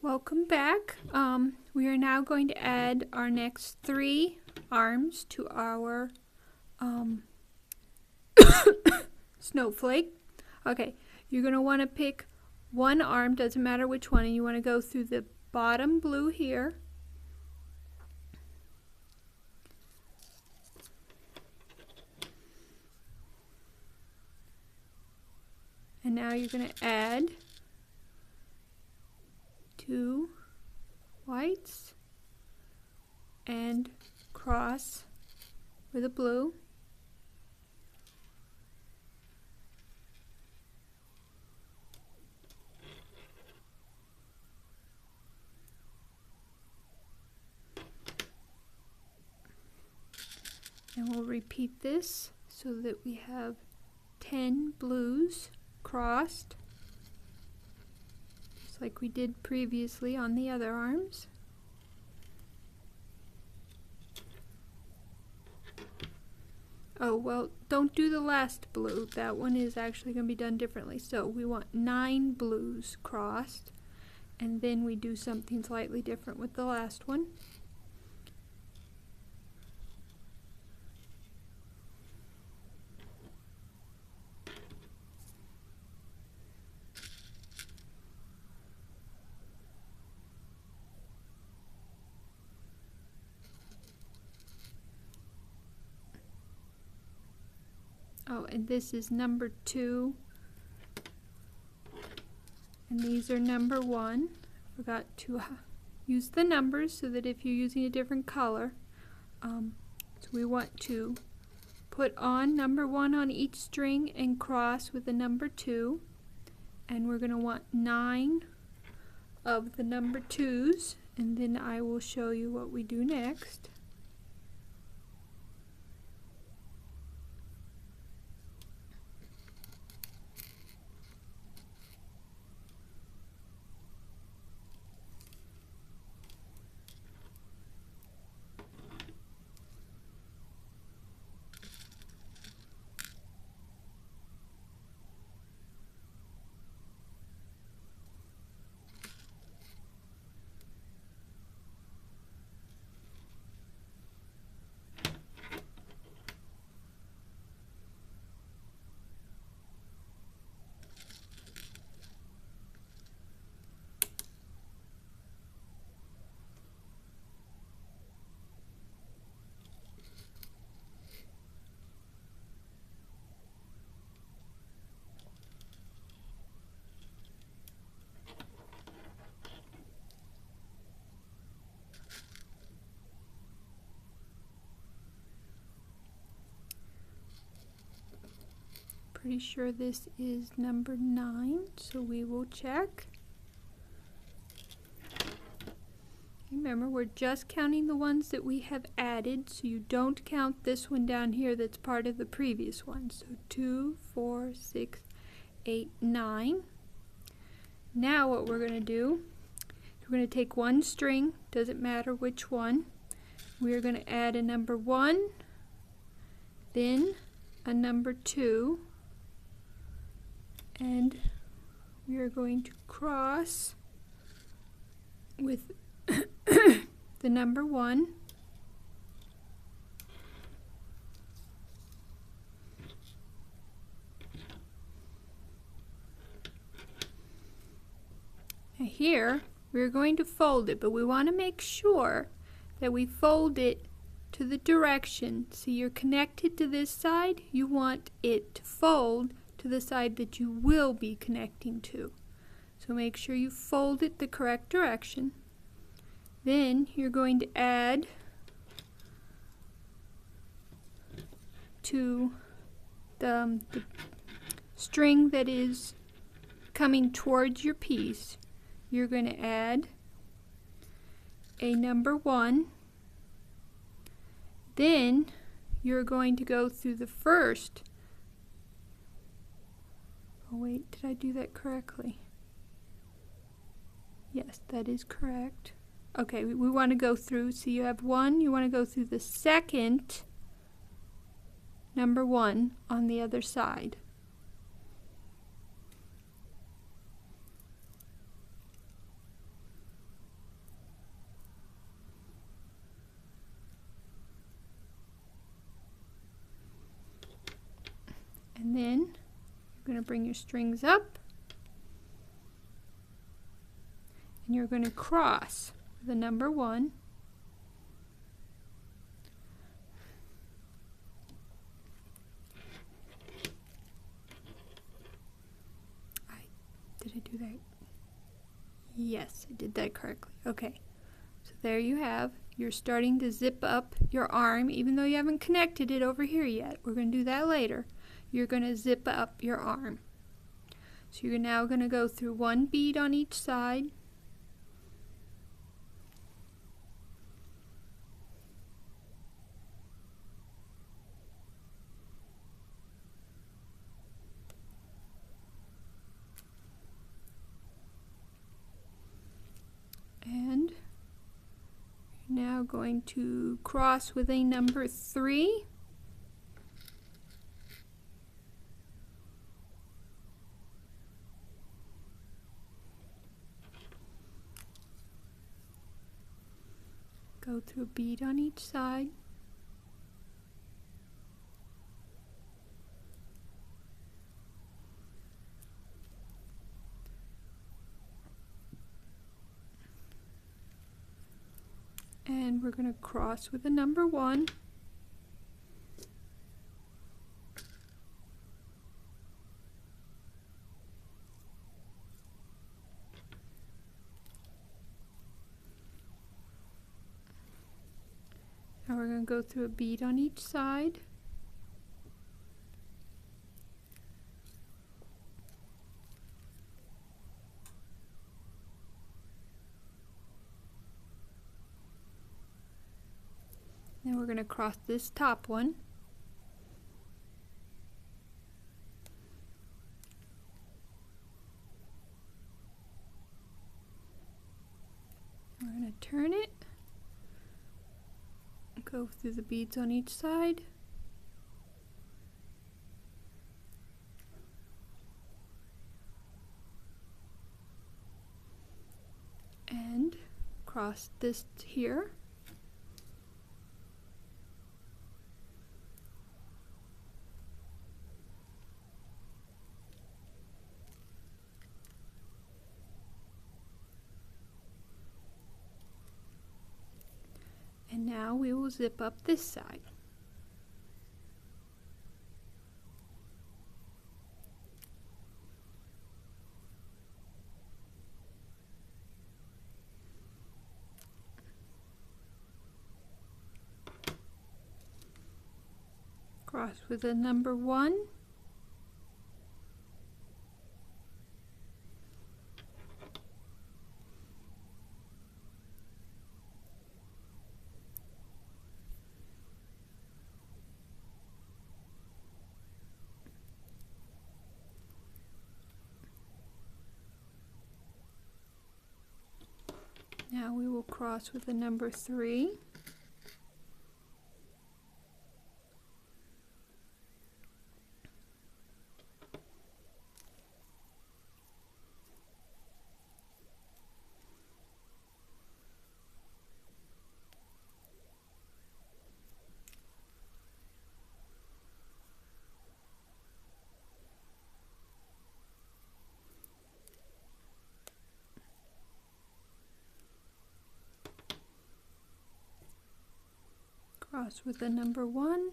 Welcome back. We are now going to add our next 3 arms to our snowflake. Okay, you're going to want to pick one arm, doesn't matter which one, and you want to go through the bottom blue here. And now you're going to add 2 whites and cross with a blue. And we'll repeat this so that we have 10 blues crossed, just like we did previously on the other arms. Oh, well, don't do the last blue. That one is actually going to be done differently. So we want 9 blues crossed, and then we do something slightly different with the last one. Oh, and this is number 2, and these are number 1. Forgot to use the numbers so that if you're using a different color, so we want to put on number 1 on each string and cross with the number 2, and we're going to want 9 of the number 2s, and then I will show you what we do next. Pretty sure this is number 9, so we will check. Remember, we're just counting the ones that we have added, so you don't count this one down here that's part of the previous one. So 2, 4, 6, 8, 9. Now what we're going to do, we're going to take one string, doesn't matter which one. We're going to add a number 1, then a number 2, and we are going to cross with the number 1, and here we're going to fold it, but we want to make sure that we fold it to the direction. So you're connected to this side, you want it to fold to the side that you will be connecting to. So make sure you fold it the correct direction. Then you're going to add to the string that is coming towards your piece, you're going to add a number 1. Then you're going to go through the first. Oh wait, did I do that correctly? Yes, that is correct. Okay, we want to go through, so you have 1, you want to go through the second number 1 on the other side. And then you're going to bring your strings up, and you're going to cross the number 1. Did I do that? Yes, I did that correctly. Okay, so there you have. You're starting to zip up your arm, even though you haven't connected it over here yet. We're going to do that later. You're going to zip up your arm. So you're now going to go through 1 bead on each side. And you're now going to cross with a number 3. Go through a bead on each side. And we're going to cross with a number 1. Now we're going to go through a bead on each side. Then we're going to cross this top one. We're going to turn it. Go through the beads on each side. And cross this here. And now we will zip up this side. Cross with a number 1. Now we will cross with a number 3. Cross with the number 1.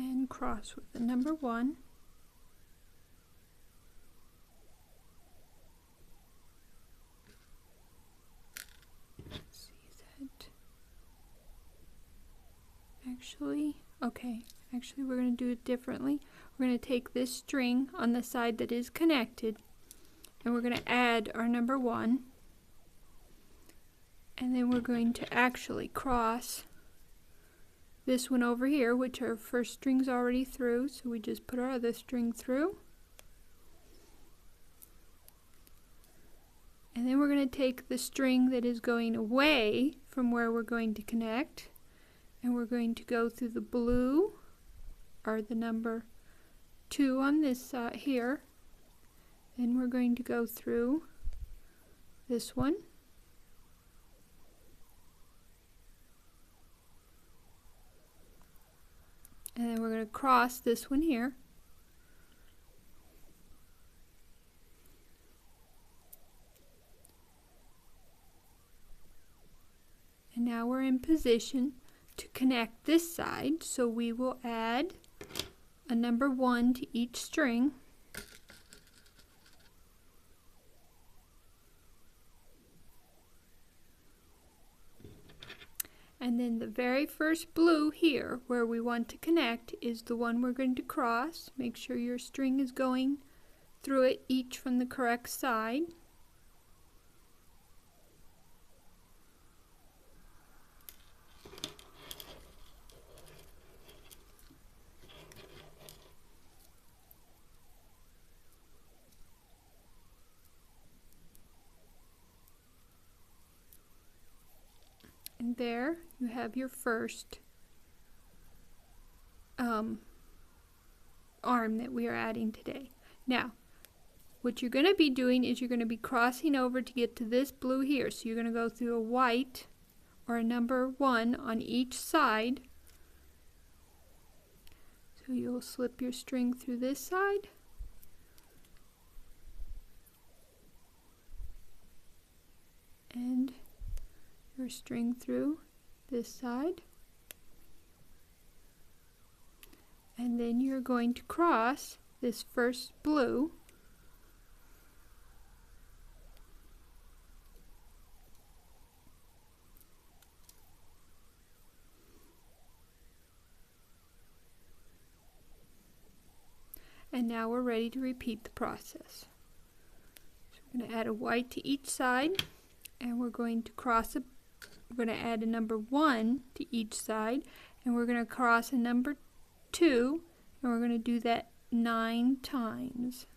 And cross with the number 1. Let's see, is that actually we're going to do it differently. We're going to take this string on the side that is connected, and we're going to add our number 1, and then we're going to actually cross this one over here, which our first string's already through, so we just put our other string through. And then we're going to take the string that is going away from where we're going to connect, and we're going to go through the blue, or the number 2 on this side here, and we're going to go through this one. And then we're going to cross this one here. And now we're in position to connect this side, so we will add a number 1 to each string. And then the very first blue here, where we want to connect, is the one we're going to cross. Make sure your string is going through it each from the correct side. And there you have your first arm that we are adding today. Now, what you're going to be doing is you're going to be crossing over to get to this blue here. So you're going to go through a white or a number 1 on each side. So you'll slip your string through this side. And your string through this side, and then you're going to cross this first blue, and now we're ready to repeat the process. So we're going to add a white to each side, and we're going to cross a we're going to add a number 1 to each side, and we're going to cross a number 2, and we're going to do that 9 times.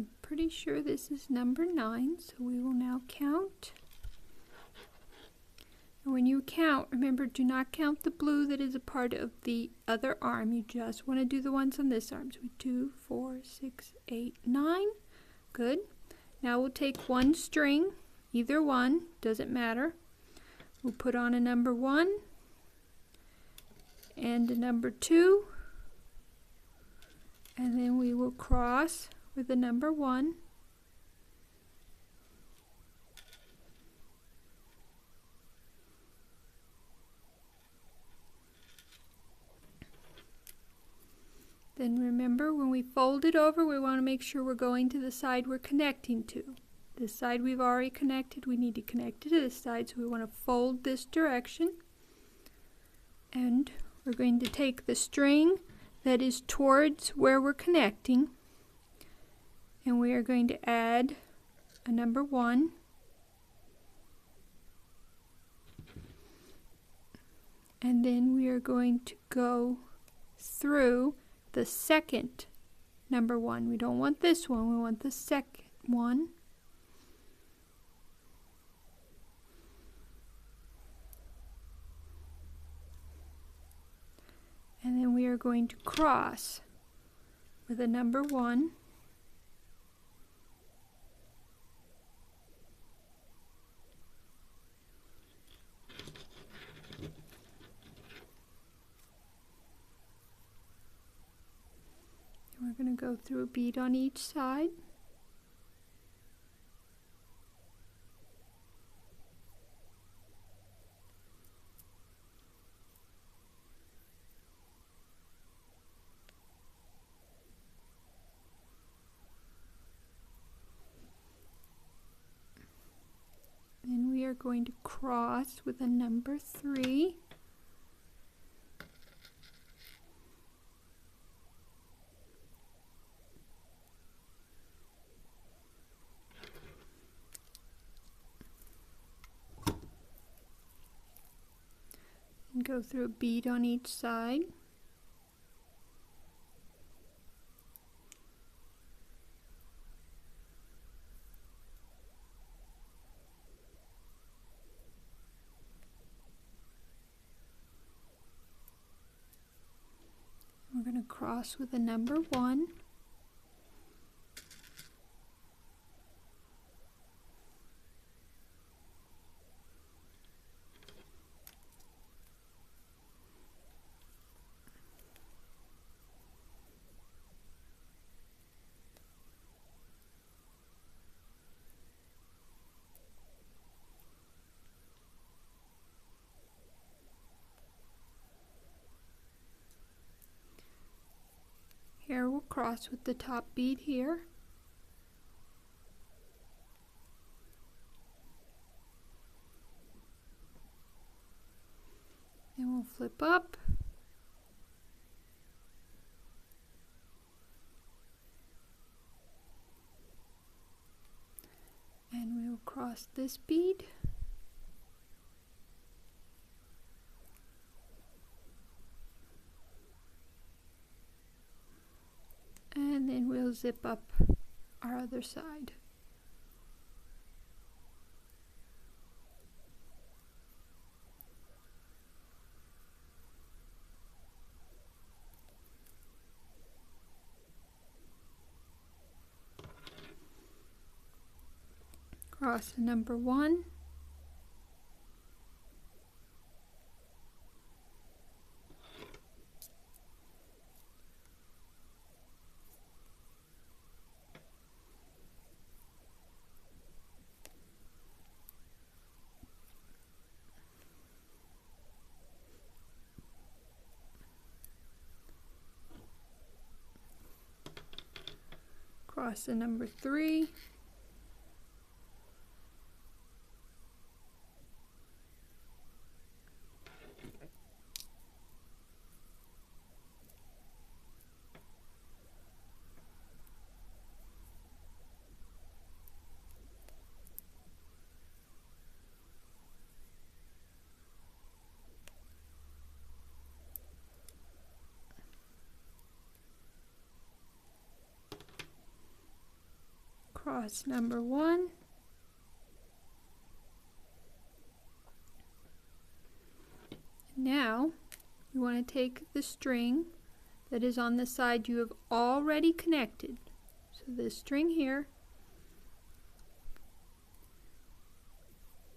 I'm pretty sure this is number 9, so we will now count. And when you count, remember, do not count the blue that is a part of the other arm. You just want to do the ones on this arm. So 2, 4, 6, 8, 9. Good. Now we'll take one string, either one, doesn't matter. We'll put on a number 1 and a number 2, and then we will cross with a number 1. Then remember, when we fold it over, we want to make sure we're going to the side we're connecting to. This side we've already connected, we need to connect it to this side, so we want to fold this direction. And we're going to take the string that is towards where we're connecting, and we are going to add a number 1. And then we are going to go through the second number 1. We don't want this one, we want the second one. And then we are going to cross with a number 1. We're going to go through a bead on each side. Then we are going to cross with a number 3. And go through a bead on each side. We're going to cross with a number 1. Here we'll cross with the top bead here. Then we'll flip up. And we will cross this bead. And then we'll zip up our other side. Cross the number 1. Cross the number 3. cross number 1. Now you want to take the string that is on the side you have already connected. So this string here,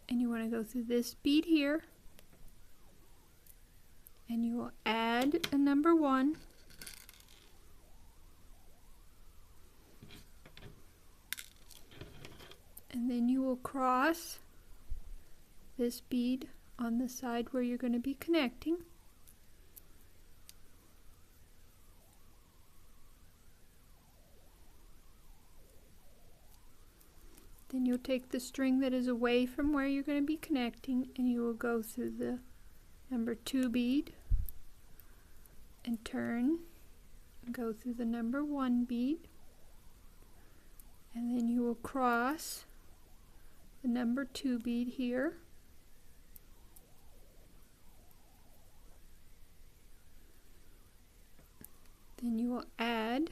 and you want to go through this bead here, and you will add a number 1, and then you will cross this bead on the side where you're going to be connecting. Then you'll take the string that is away from where you're going to be connecting, and you will go through the number 2 bead and turn and go through the number 1 bead, and then you will cross the number 2 bead here, then you will add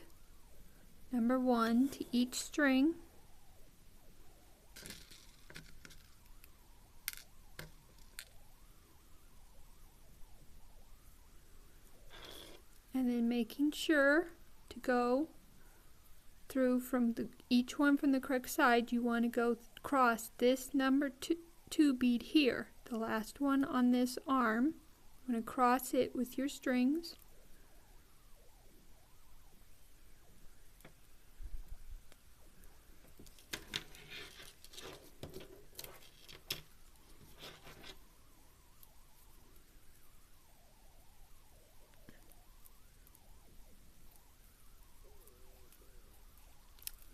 number 1 to each string, and then making sure to go through from each one from the correct side, you want to go across this number 2 bead here, the last one on this arm. You want to cross it with your strings.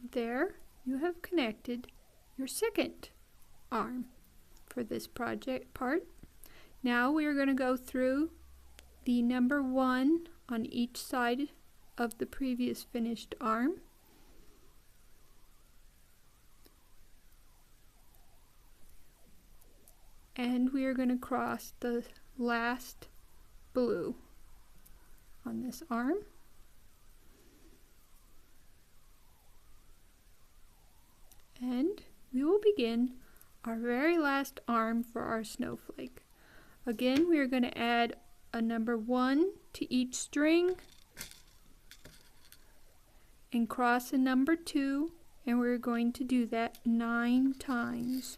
There you have connected your second arm for this project part. Now we are going to go through the number 1 on each side of the previous finished arm. And we are going to cross the last blue on this arm. And we will begin our very last arm for our snowflake. Again, we are going to add a number 1 to each string and cross a number 2, and we're going to do that 9 times.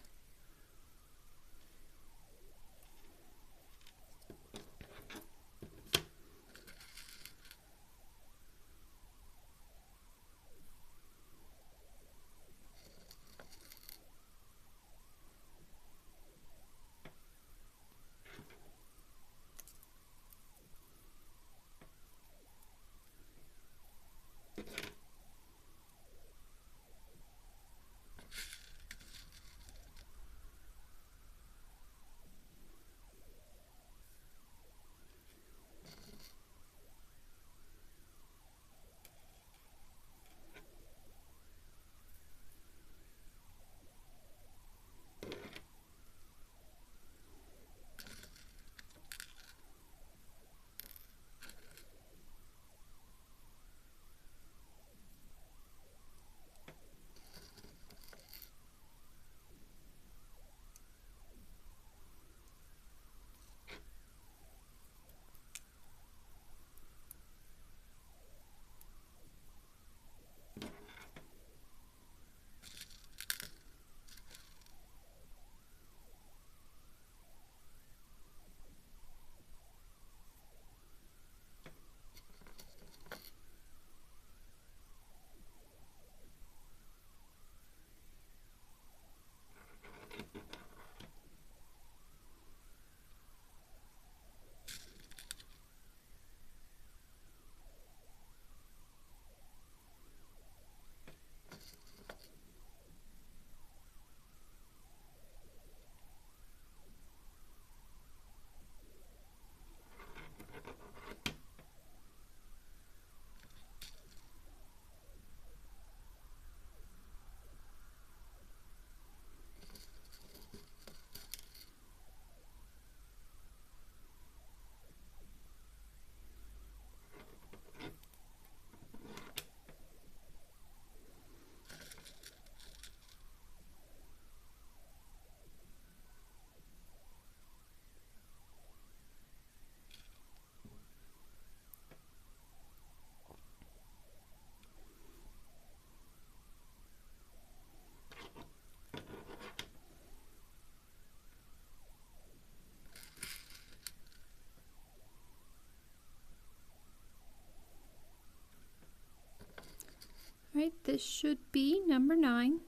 Right, this should be number 9.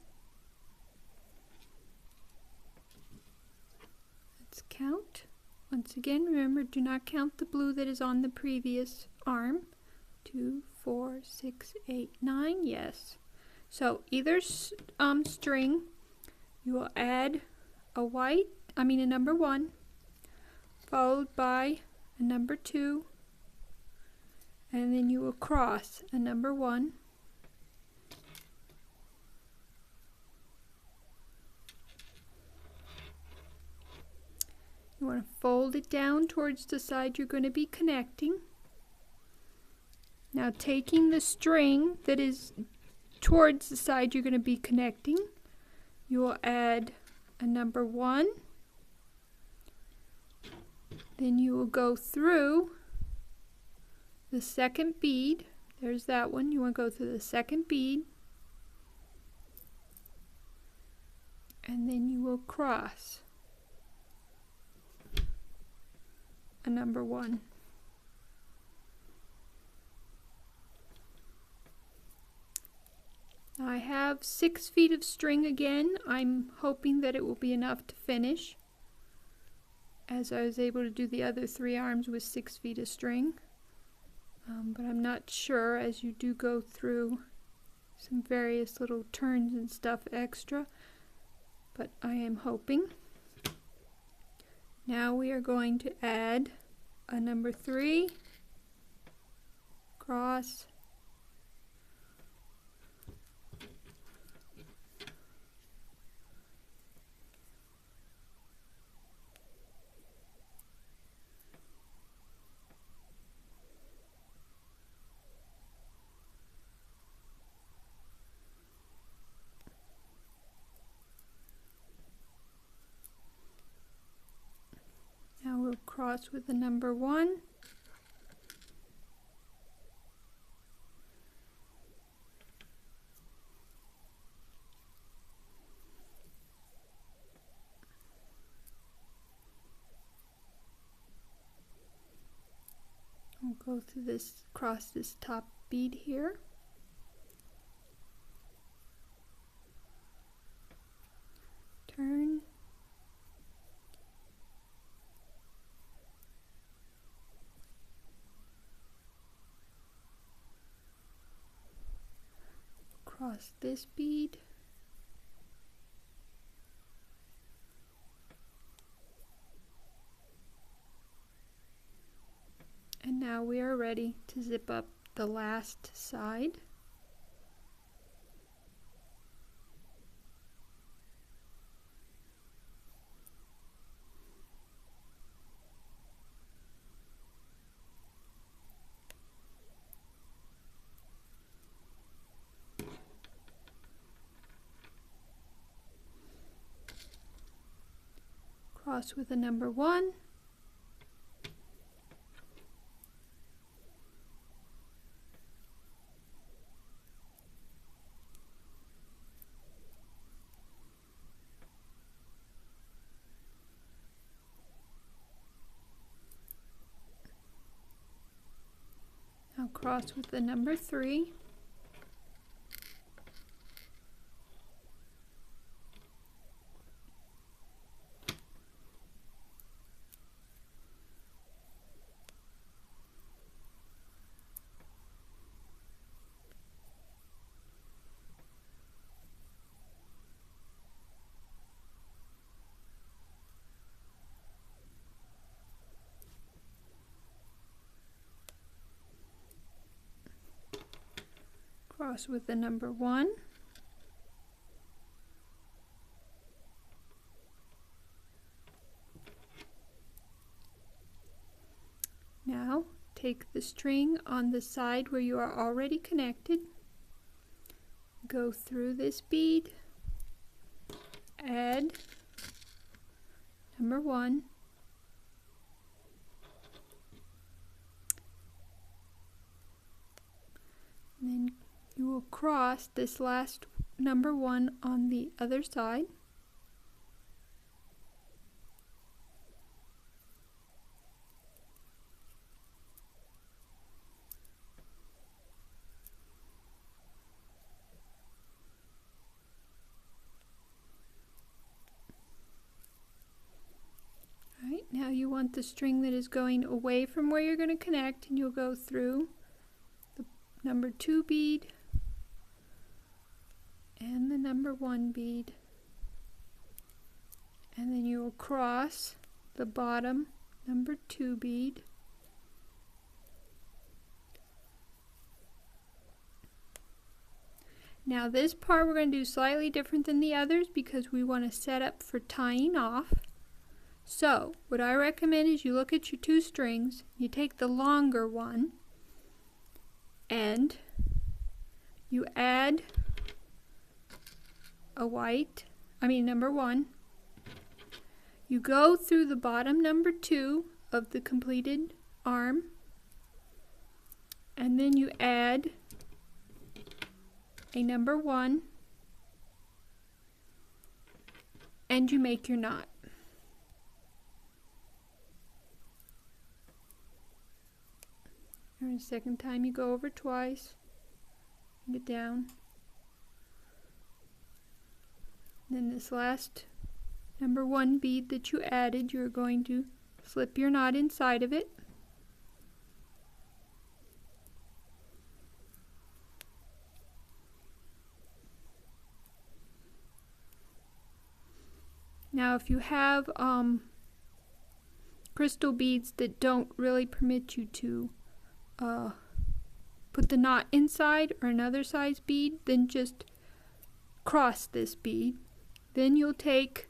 Let's count. Once again, remember, do not count the blue that is on the previous arm. 2, 4, 6, 8, 9, yes. So either string, you will add a number 1, followed by a number 2, and then you will cross a number 1, you want to fold it down towards the side you're going to be connecting. Now taking the string that is towards the side you're going to be connecting, you will add a number 1, then you will go through the second bead. There's that one. You want to go through the second bead, and then you will cross a number 1. I have 6 feet of string again. I'm hoping that it will be enough to finish, as I was able to do the other 3 arms with 6 feet of string. But I'm not sure, as you do go through some various little turns and stuff extra, but I am hoping. Now we are going to add a number 3, cross, we'll cross with the number 1, we'll go through this, cross this top bead here, turn, cross this bead, and now we are ready to zip up the last side. Cross with the number 1, now cross with the number 3, cross with the number 1, now take the string on the side where you are already connected, go through this bead, add number 1, and then you will cross this last number 1 on the other side. want the string that is going away from where you're going to connect, and you'll go through the number 2 bead and the number 1 bead, and then you will cross the bottom number 2 bead, now this part we're going to do slightly different than the others because we want to set up for tying off. So what I recommend is you look at your 2 strings, you take the longer one and you add a number 1. You go through the bottom number 2 of the completed arm, and then you add a number 1, and you make your knot. And the second time you go over twice, get down. Then this last number 1 bead that you added, you're going to slip your knot inside of it. Now if you have crystal beads that don't really permit you to put the knot inside or another size bead, then just cross this bead. Then you'll take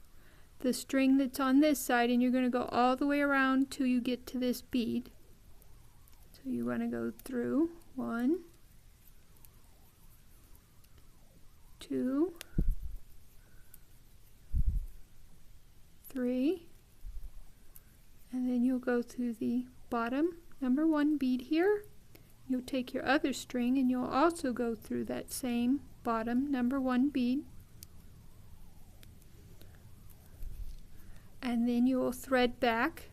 the string that's on this side and you're going to go all the way around till you get to this bead. So you want to go through 1, 2, 3, and then you'll go through the bottom number 1 bead here. You'll take your other string and you'll also go through that same bottom number 1 bead, and then you will thread back.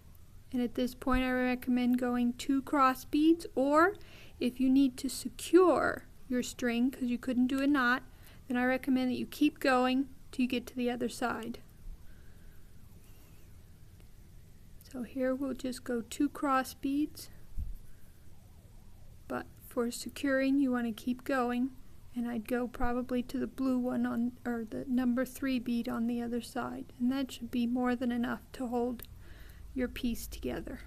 And at this point I recommend going 2 cross beads, or if you need to secure your string because you couldn't do a knot, then I recommend that you keep going till you get to the other side. So here we'll just go 2 cross beads, but for securing you want to keep going, and I'd go probably to the blue one on, or the number 3 bead on the other side, and that should be more than enough to hold your piece together.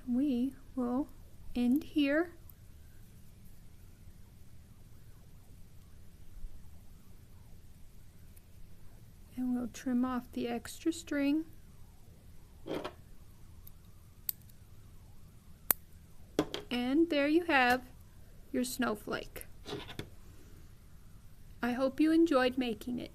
And we will end here. And we'll trim off the extra string. And there you have your snowflake. I hope you enjoyed making it.